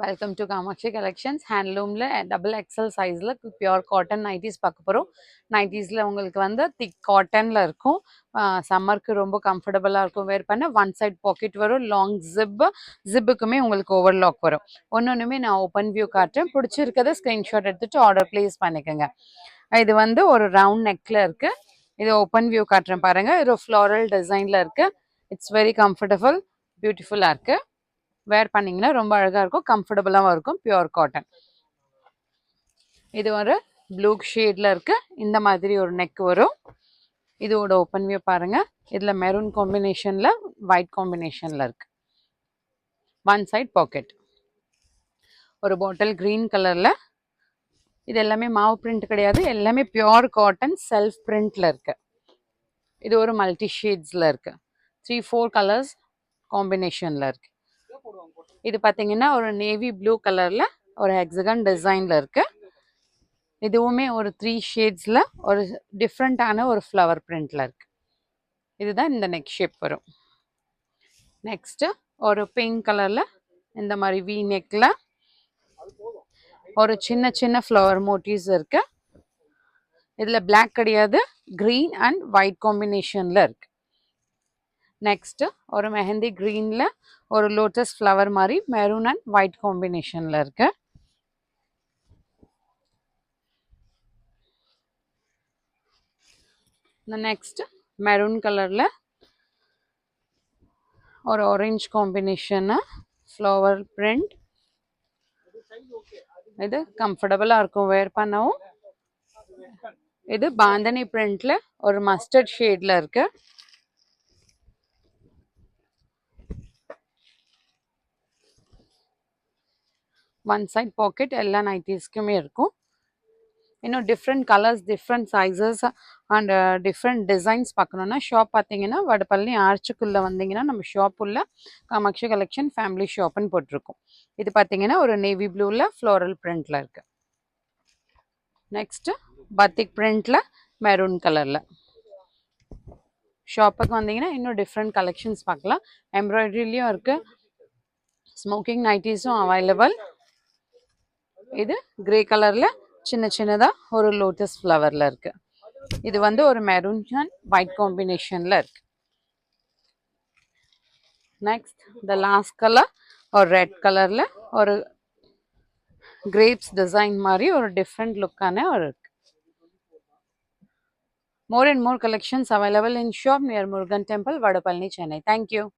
Welcome to Kamatchi collections. ஹேண்ட்லூமில் double XL சைஸில் pure cotton nighties பார்க்க போகிறோம். நைட்டிஸில் உங்களுக்கு வந்து திக் காட்டனில் இருக்கும். சம்மருக்கு ரொம்ப கம்ஃபர்டபுளாக இருக்கும் வேர் பண்ண. ஒன் சைட் பாக்கெட் வரும், லாங் ஜிப்புக்குமே உங்களுக்கு ஓவர்லாக் வரும். ஒன்றுமே நான் ஓப்பன் வியூ காட்டுறேன். பிடிச்சிருக்கதை ஸ்க்ரீன்ஷாட் எடுத்துகிட்டு ஆர்டர் ப்ளேஸ் பண்ணிக்கோங்க. இது வந்து ஒரு ரவுண்ட் நெக்கில் இருக்குது. இது ஓப்பன் வியூ காட்டுறேன் பாருங்கள். இது ஃப்ளாரல் டிசைனில் இருக்குது. இட்ஸ் வெரி கம்ஃபர்டபுள், பியூட்டிஃபுல்லாக இருக்குது. வேர் பண்ணிங்கன்னா ரொம்ப அழகாக இருக்கும், கம்ஃபர்டபுளாகவும் இருக்கும். Pure cotton. இது ஒரு ப்ளூ ஷேடில் இருக்கு. இந்த மாதிரி ஒரு நெக் வரும். இதோட ஓப்பன் வியூ பாருங்க. இதில் மெரூன் காம்பினேஷனில் ஒயிட் காம்பினேஷனில் இருக்கு. One side pocket. ஒரு பாட்டில் க்ரீன் கலரில். இது எல்லாமே மாவு பிரிண்ட் கிடையாது, எல்லாமே பியூர் காட்டன் செல்ஃப் பிரிண்ட்ல இருக்கு. இது ஒரு மல்டி ஷேட்ஸில் இருக்கு. 3-4 கலர்ஸ் காம்பினேஷனில் இருக்கு. இது பார்த்தீங்கன்னா ஒரு நேவி ப்ளூ கலரில் ஒரு ஹெக்ஸகன் டிசைனில் இருக்கு. இதுவுமே ஒரு 3 ஷேட்ஸில் ஒரு டிஃப்ரெண்ட்டான ஒரு ஃப்ளவர் பிரிண்டில் இருக்கு. இதுதான் இந்த நெக் ஷேப் வரும். நெக்ஸ்ட்டு ஒரு பிங்க் கலரில் இந்த மாதிரி வி நெக்கில் ஒரு சின்ன சின்ன ஃப்ளவர் மோட்டிவ்ஸ் இருக்கு. இதில் பிளாக் கிடையாது, க்ரீன் அண்ட் ஒயிட் காம்பினேஷனில் இருக்கு. நெக்ஸ்ட்டு ஒரு மெஹந்தி க்ரீனில் ஒரு லோட்டஸ் ஃப்ளவர் மாதிரி மெரூன் அண்ட் ஒயிட் காம்பினேஷனில் இருக்கு. நெக்ஸ்ட் மெரூன் கலரில் ஒரு ஆரஞ்ச் காம்பினேஷனு ஃப்ளவர் பிரிண்ட். இது கம்ஃபர்டபுளாக இருக்கும் வேர் பண்ணவும். இது பாந்தனி பிரிண்ட்ல ஒரு மஸ்டர்ட் ஷேட்ல இருக்கு. ஒன் சைட் பாக்கெட் எல்லா நைட்டிஸ்க்குமே இருக்கும். இன்னும் different colours, different sizes and different designs பார்க்கணுன்னா ஷாப் பார்த்தீங்கன்னா வடபழனி ஆர்ச்சுக்குள்ளே வந்தீங்கன்னா நம்ம ஷாப் உள்ள காமாட்சி கலெக்ஷன் ஃபேமிலி ஷாப்னு போட்டிருக்கோம். இது பார்த்தீங்கன்னா ஒரு நேவி ப்ளூவில் ஃப்ளோரல் பிரிண்டில் இருக்குது. நெக்ஸ்ட்டு பத்திக் பிரிண்டில் மெரூன் கலரில். ஷாப்புக்கு வந்தீங்கன்னா இன்னும் டிஃப்ரெண்ட் கலெக்ஷன்ஸ் பார்க்கலாம். எம்ப்ராய்டரிலையும் இருக்குது, ஸ்மோக்கிங் நைட்டிஸும் அவைலபிள். இது கிரே கலரில் சின்ன சின்னதாக ஒரு லோட்டஸ் ஃப்ளவரில் இருக்குது. இது வந்து ஒரு மெரூன் அண்ட் ஒயிட் காம்பினேஷனில் இருக்குது. நெக்ஸ்ட் த லாஸ்ட் கலர் ஒரு ரெட் கலரில் ஒரு கிரேப்ஸ் டிசைன் மாதிரி ஒரு டிஃப்ரெண்ட் லுக்கான ஒரு இருக்கு. More and more collections available in shop near Murugan Temple, Vadapalani, Chennai. Thank you.